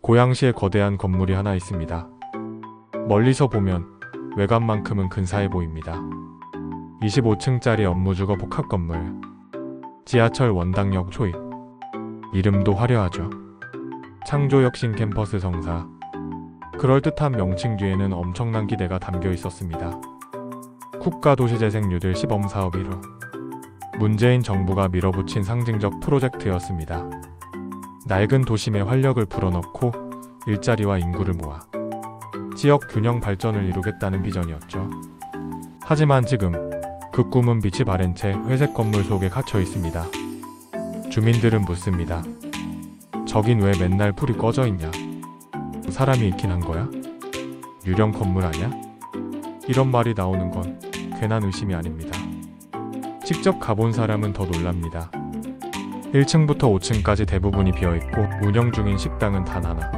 고양시에 거대한 건물이 하나 있습니다. 멀리서 보면 외관만큼은 근사해 보입니다. 25층짜리 업무주거 복합건물. 지하철 원당역 초입. 이름도 화려하죠. 창조혁 신캠퍼스 성사. 그럴듯한 명칭 뒤에는 엄청난 기대가 담겨 있었습니다. 국가도시재생 뉴딜 시범사업 1호. 문재인 정부가 밀어붙인 상징적 프로젝트였습니다. 낡은 도심에 활력을 불어넣고 일자리와 인구를 모아 지역 균형 발전을 이루겠다는 비전이었죠. 하지만 지금 그 꿈은 빛이 바랜 채 회색 건물 속에 갇혀 있습니다. 주민들은 묻습니다. 저긴 왜 맨날 불이 꺼져 있냐? 사람이 있긴 한 거야? 유령 건물 아냐? 이런 말이 나오는 건 괜한 의심이 아닙니다. 직접 가본 사람은 더 놀랍니다. 1층부터 5층까지 대부분이 비어있고 운영 중인 식당은 단 하나.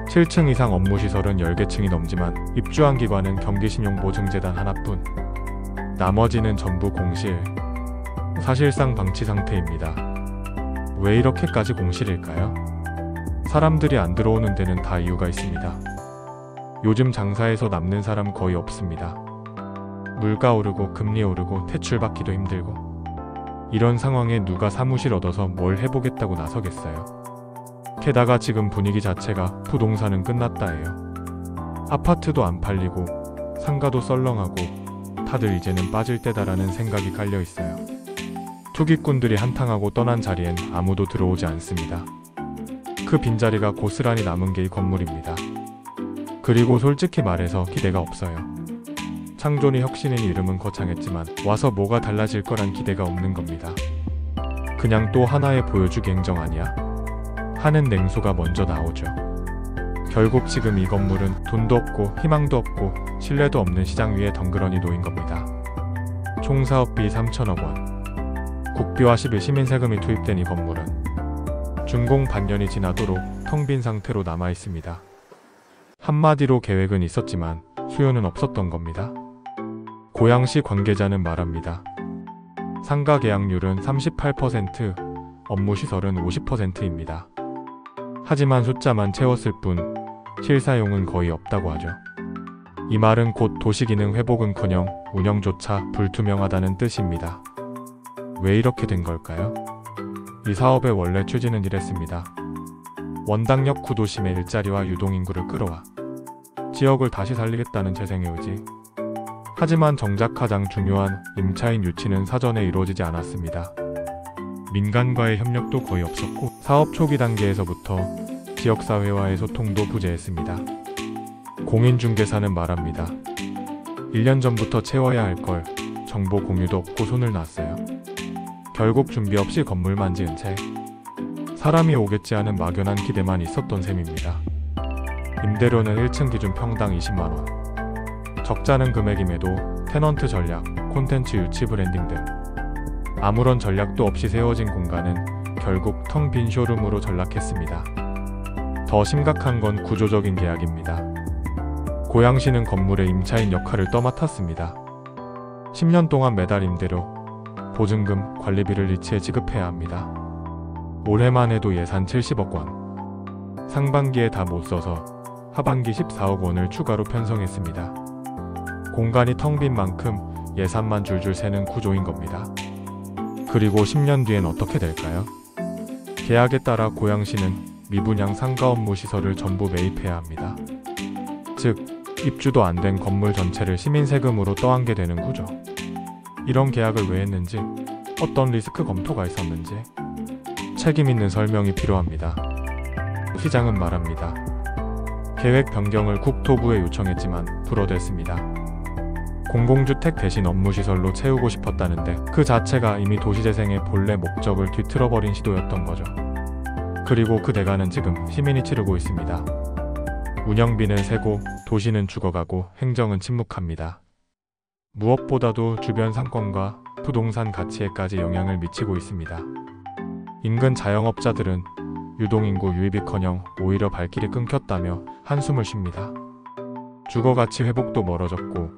7층 이상 업무시설은 10개 층이 넘지만 입주한 기관은 경기신용보증재단 하나뿐. 나머지는 전부 공실. 사실상 방치 상태입니다. 왜 이렇게까지 공실일까요? 사람들이 안 들어오는 데는 다 이유가 있습니다. 요즘 장사에서 남는 사람 거의 없습니다. 물가 오르고 금리 오르고 대출받기도 힘들고. 이런 상황에 누가 사무실 얻어서 뭘 해보겠다고 나서겠어요. 게다가 지금 분위기 자체가 부동산은 끝났다예요. 아파트도 안 팔리고 상가도 썰렁하고 다들 이제는 빠질 때다라는 생각이 깔려 있어요. 투기꾼들이 한탕하고 떠난 자리엔 아무도 들어오지 않습니다. 그 빈자리가 고스란히 남은 게 이 건물입니다. 그리고 솔직히 말해서 기대가 없어요. 창조니 혁신의 이름은 거창했지만 와서 뭐가 달라질 거란 기대가 없는 겁니다. 그냥 또 하나의 보여주기 행정 아니야? 하는 냉소가 먼저 나오죠. 결국 지금 이 건물은 돈도 없고 희망도 없고 신뢰도 없는 시장 위에 덩그러니 놓인 겁니다. 총 사업비 3천억 원. 국비와 11 시민세금이 투입된 이 건물은 준공 반년이 지나도록 텅 빈 상태로 남아 있습니다. 한마디로 계획은 있었지만 수요는 없었던 겁니다. 고양시 관계자는 말합니다. 상가 계약률은 38%, 업무시설은 50%입니다. 하지만 숫자만 채웠을 뿐 실사용은 거의 없다고 하죠. 이 말은 곧 도시기능 회복은커녕 운영조차 불투명하다는 뜻입니다. 왜 이렇게 된 걸까요? 이 사업의 원래 취지는 이랬습니다. 원당역 구도심의 일자리와 유동인구를 끌어와 지역을 다시 살리겠다는 재생의 의지. 하지만 정작 가장 중요한 임차인 유치는 사전에 이루어지지 않았습니다. 민간과의 협력도 거의 없었고 사업 초기 단계에서부터 지역사회와의 소통도 부재했습니다. 공인중개사는 말합니다. 1년 전부터 채워야 할 걸 정보 공유도 없고 손을 놨어요. 결국 준비 없이 건물만 지은 채 사람이 오겠지 하는 막연한 기대만 있었던 셈입니다. 임대료는 1층 기준 평당 20만원. 적잖은 금액임에도 테넌트 전략, 콘텐츠 유치 브랜딩 등 아무런 전략도 없이 세워진 공간은 결국 텅 빈 쇼룸으로 전락했습니다. 더 심각한 건 구조적인 계약입니다. 고양시는 건물의 임차인 역할을 떠맡았습니다. 10년 동안 매달 임대료, 보증금, 관리비를 일치해 지급해야 합니다. 올해만 해도 예산 70억 원. 상반기에 다 못 써서 하반기 14억 원을 추가로 편성했습니다. 공간이 텅 빈 만큼 예산만 줄줄 새는 구조인 겁니다. 그리고 10년 뒤엔 어떻게 될까요? 계약에 따라 고양시는 미분양 상가 업무 시설을 전부 매입해야 합니다. 즉, 입주도 안 된 건물 전체를 시민세금으로 떠안게 되는 구조. 이런 계약을 왜 했는지, 어떤 리스크 검토가 있었는지 책임 있는 설명이 필요합니다. 시장은 말합니다. 계획 변경을 국토부에 요청했지만 불어댔습니다. 공공주택 대신 업무시설로 채우고 싶었다는데 그 자체가 이미 도시재생의 본래 목적을 뒤틀어버린 시도였던 거죠. 그리고 그 대가는 지금 시민이 치르고 있습니다. 운영비는 세고 도시는 죽어가고 행정은 침묵합니다. 무엇보다도 주변 상권과 부동산 가치에까지 영향을 미치고 있습니다. 인근 자영업자들은 유동인구 유입이커녕 오히려 발길이 끊겼다며 한숨을 쉽니다. 주거가치 회복도 멀어졌고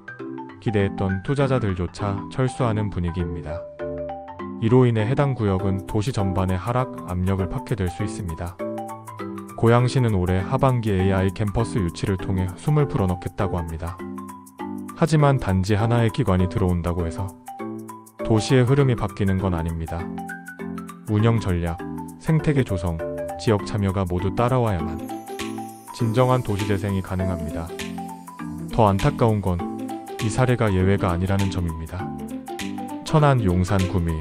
기대했던 투자자들조차 철수하는 분위기입니다. 이로 인해 해당 구역은 도시 전반의 하락 압력을 받게 될 수 있습니다. 고양시는 올해 하반기 AI 캠퍼스 유치를 통해 숨을 불어넣겠다고 합니다. 하지만 단지 하나의 기관이 들어온다고 해서 도시의 흐름이 바뀌는 건 아닙니다. 운영 전략, 생태계 조성, 지역 참여가 모두 따라와야만 진정한 도시재생이 가능합니다. 더 안타까운 건 이 사례가 예외가 아니라는 점입니다. 천안, 용산, 구미,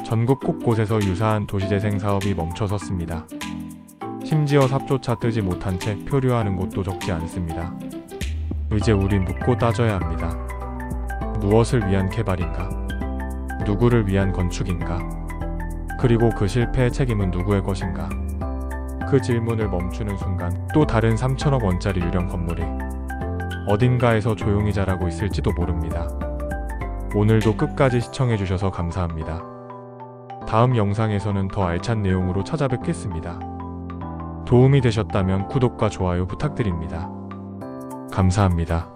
전국 곳곳에서 유사한 도시재생 사업이 멈춰섰습니다. 심지어 삽조차 뜨지 못한 채 표류하는 곳도 적지 않습니다. 이제 우린 묻고 따져야 합니다. 무엇을 위한 개발인가? 누구를 위한 건축인가? 그리고 그 실패의 책임은 누구의 것인가? 그 질문을 멈추는 순간 또 다른 3천억 원짜리 유령 건물이 어딘가에서 조용히 자라고 있을지도 모릅니다. 오늘도 끝까지 시청해주셔서 감사합니다. 다음 영상에서는 더 알찬 내용으로 찾아뵙겠습니다. 도움이 되셨다면 구독과 좋아요 부탁드립니다. 감사합니다.